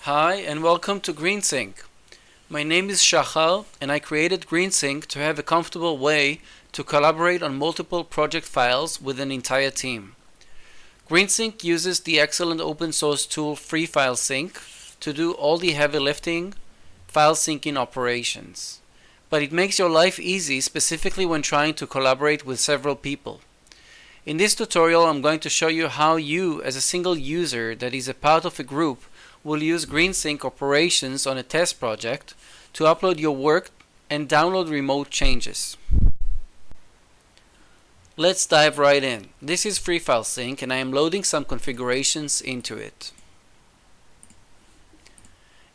Hi and welcome to GreenSync. My name is Shachar and I created GreenSync to have a comfortable way to collaborate on multiple project files with an entire team. GreenSync uses the excellent open source tool FreeFileSync to do all the heavy lifting file syncing operations. But it makes your life easy, specifically when trying to collaborate with several people. In this tutorial, I'm going to show you how you, as a single user that is a part of a group, will use GreenSync operations on a test project to upload your work and download remote changes. Let's dive right in. This is FreeFileSync and I am loading some configurations into it.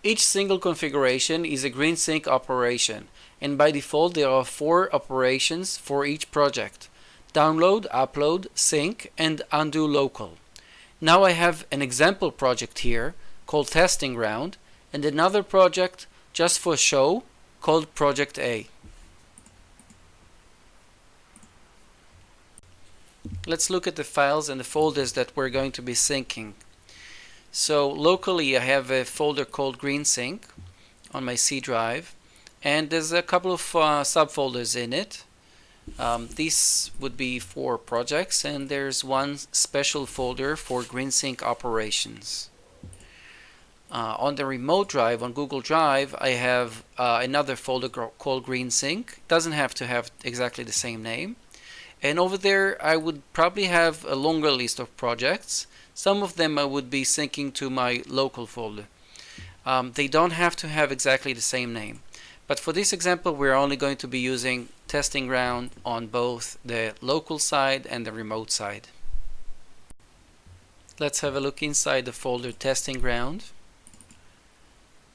Each single configuration is a GreenSync operation, and by default there are 4 operations for each project: download, upload, sync, and undo local. Now I have an example project here called Testing Ground and another project just for show called Project A. Let's look at the files and the folders that we're going to be syncing. So locally I have a folder called GreenSync on my C drive, and there's a couple of subfolders in it. This would be for projects, and there's one special folder for GreenSync operations. On the remote drive on Google Drive I have another folder called GreenSync. It doesn't have to have exactly the same name. And over there I would probably have a longer list of projects. Some of them I would be syncing to my local folder. They don't have to have exactly the same name. But for this example we're only going to be using Testing Ground on both the local side and the remote side. Let's have a look inside the folder Testing Ground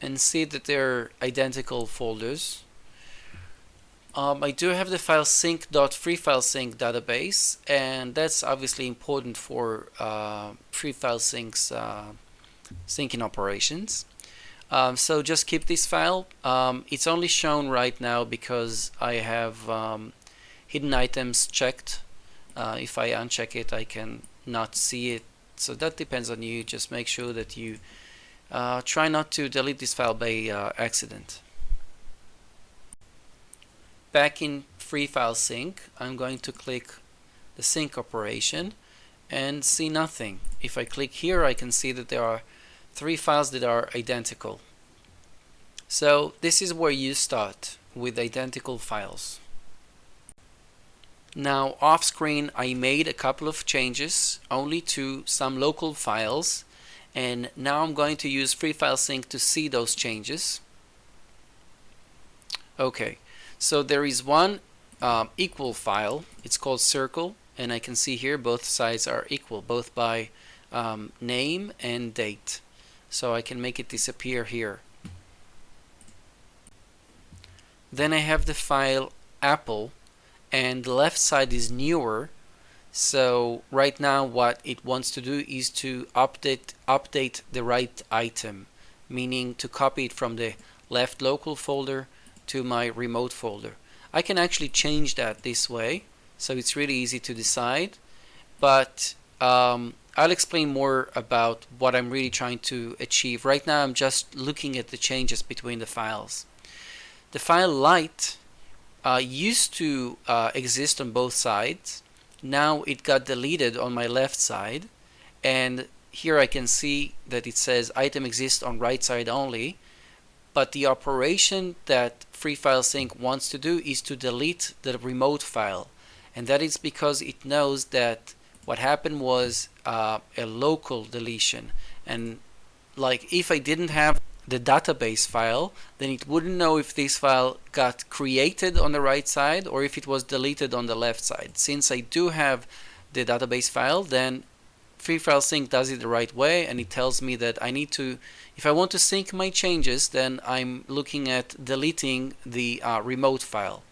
and see that they're identical folders. I do have the file sync.freefilesync database, and that's obviously important for FreeFileSync's syncing operations. So just keep this file. It's only shown right now because I have hidden items checked. If I uncheck it I can not see it, so that depends on you. Just make sure that you try not to delete this file by accident. Back in FreeFileSync, I'm going to click the sync operation and see nothing. If I click here I can see that there are 3 files that are identical. So this is where you start, with identical files. Now off screen I made a couple of changes only to some local files, and now I'm going to use FreeFileSync to see those changes. Okay, so there is one equal file. It's called circle, and I can see here both sides are equal, both by name and date. So I can make it disappear here. Then I have the file apple, and the left side is newer. So right now what it wants to do is to update the right item, meaning to copy it from the left local folder to my remote folder. I can actually change that this way, so it's really easy to decide, but I'll explain more about what I'm really trying to achieve. Right now I'm just looking at the changes between the files. The file light used to exist on both sides. Now it got deleted on my left side, and here I can see that it says item exists on right side only, but the operation that FreeFileSync wants to do is to delete the remote file, and that is because it knows that what happened was a local deletion, and like if I didn't have the database file, then it wouldn't know if this file got created on the right side or if it was deleted on the left side. Since I do have the database file, then FreeFileSync does it the right way, and it tells me that I need to, if I want to sync my changes, then I'm looking at deleting the remote file.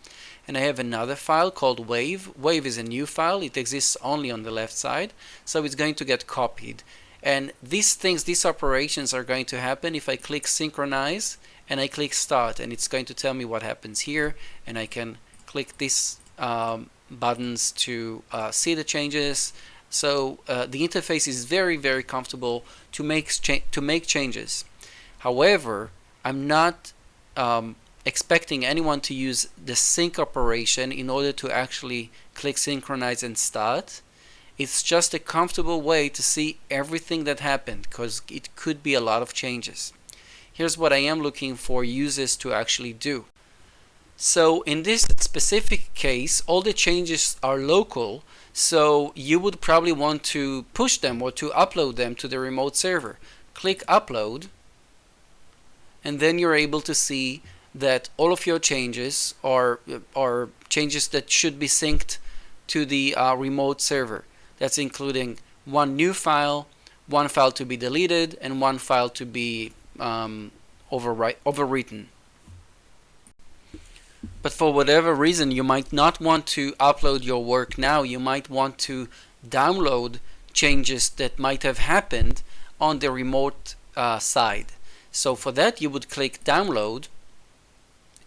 And I have another file called wave. Wave is a new file. It exists only on the left side, so it's going to get copied. And these operations are going to happen if I click synchronize and I click start, and it's going to tell me what happens here, and I can click these buttons to see the changes. So the interface is very, very comfortable to make changes. However, I'm not expecting anyone to use the sync operation in order to actually click synchronize and start. It's just a comfortable way to see everything that happened, because it could be a lot of changes. Here's what I am looking for users to actually do. So in this specific case, all the changes are local, so you would probably want to push them or to upload them to the remote server. Click upload, and then you're able to see that all of your changes are changes that should be synced to the remote server. That's including one new file, one file to be deleted, and one file to be overwritten. But for whatever reason, you might not want to upload your work now. You might want to download changes that might have happened on the remote side. So for that, you would click download,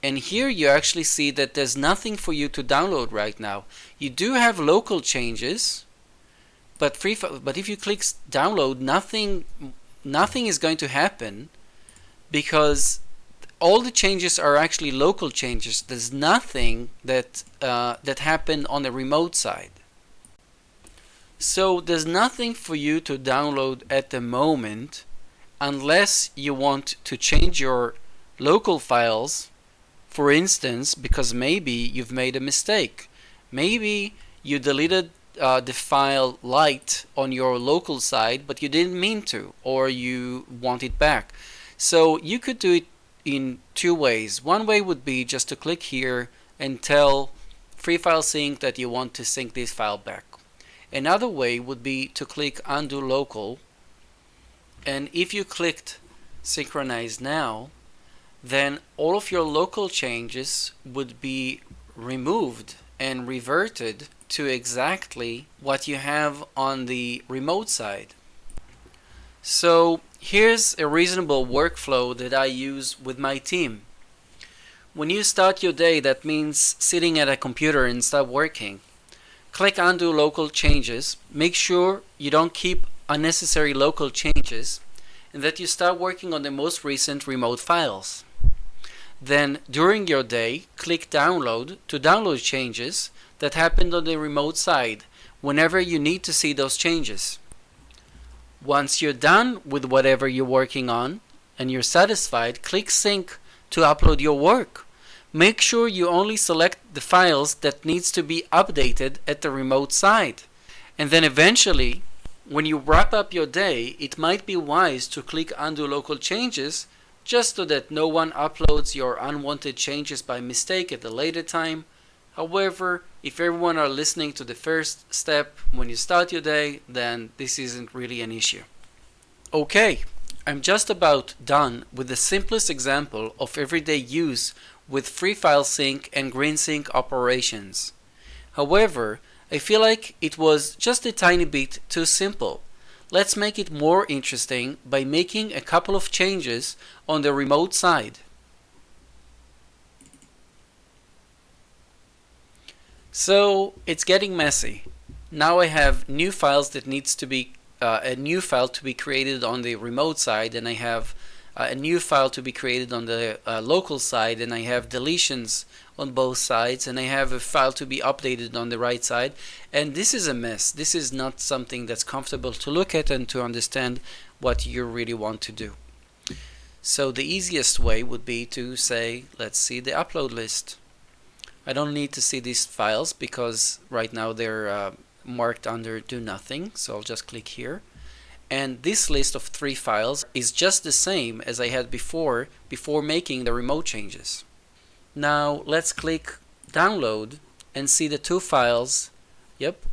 and here you actually see that there's nothing for you to download right now. You do have local changes, but if you click download, nothing is going to happen, because all the changes are actually local changes. There's nothing that happened on the remote side. So there's nothing for you to download at the moment, unless you want to change your local files, for instance, because maybe you've made a mistake. Maybe you deleted the file light on your local side, but you didn't mean to, or you want it back. So you could do it in two ways. One way would be just to click here and tell FreeFileSync that you want to sync this file back. Another way would be to click undo local, and if you clicked synchronize now, then all of your local changes would be removed and reverted to exactly what you have on the remote side. So here's a reasonable workflow that I use with my team. When you start your day, that means sitting at a computer and start working. Click undo local changes. Make sure you don't keep unnecessary local changes, and that you start working on the most recent remote files. Then during your day, click download to download changes that happened on the remote side whenever you need to see those changes. Once you're done with whatever you're working on and you're satisfied, click sync to upload your work. Make sure you only select the files that needs to be updated at the remote side. And then eventually, when you wrap up your day, it might be wise to click undo local changes, just so that no one uploads your unwanted changes by mistake at a later time. However, if everyone are listening to the first step when you start your day, then this isn't really an issue. Okay, I'm just about done with the simplest example of everyday use with FreeFileSync and GreenSync operations. However, I feel like it was just a tiny bit too simple. Let's make it more interesting by making a couple of changes on the remote side. So it's getting messy. Now I have new files that needs to be a new file to be created on the remote side, and I have a new file to be created on the local side, and I have deletions on both sides, and I have a file to be updated on the right side, and this is a mess. This is not something that's comfortable to look at and to understand what you really want to do. So the easiest way would be to say, let's see the upload list. I don't need to see these files because right now they're marked under do nothing, so I'll just click here. And this list of 3 files is just the same as I had before making the remote changes. Now let's click download and see the 2 files. Yep,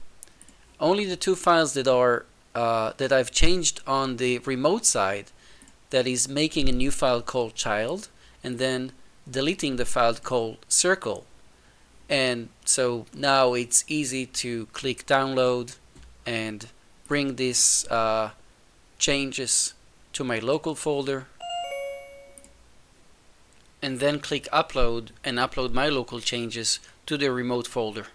only the 2 files that are that I've changed on the remote side, that is making a new file called child and then deleting the file called circle. And so now it's easy to click download and bring these changes to my local folder, and then click upload and upload my local changes to the remote folder.